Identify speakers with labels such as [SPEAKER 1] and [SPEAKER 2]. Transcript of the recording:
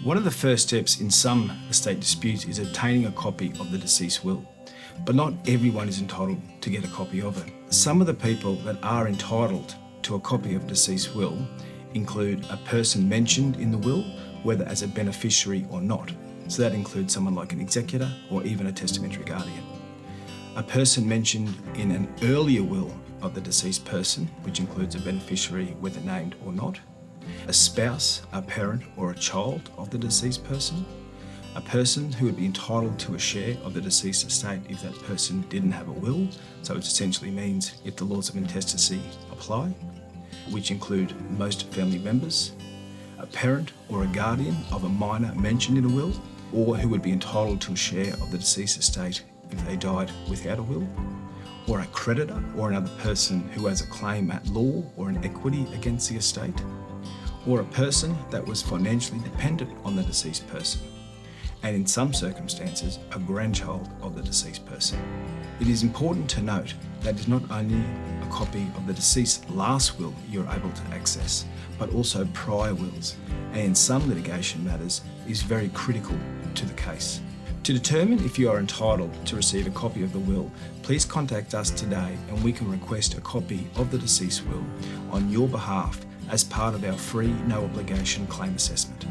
[SPEAKER 1] One of the first steps in some estate disputes is obtaining a copy of the deceased will, but not everyone is entitled to get a copy of it. Some of the people that are entitled to a copy of deceased will include a person mentioned in the will, whether as a beneficiary or not. So that includes someone like an executor or even a testamentary guardian. A person mentioned in an earlier will of the deceased person, which includes a beneficiary whether named or not. A spouse, a parent or a child of the deceased person. A person who would be entitled to a share of the deceased estate if that person didn't have a will, so it essentially means if the laws of intestacy apply, which include most family members. A parent or a guardian of a minor mentioned in a will, or who would be entitled to a share of the deceased estate if they died without a will. Or a creditor or another person who has a claim at law or an equity against the estate. Or a person that was financially dependent on the deceased person, and in some circumstances, a grandchild of the deceased person. It is important to note that it is not only a copy of the deceased's last will you're able to access, but also prior wills, and in some litigation matters is very critical to the case. To determine if you are entitled to receive a copy of the will, please contact us today and we can request a copy of the deceased will on your behalf as part of our free no obligation claim assessment.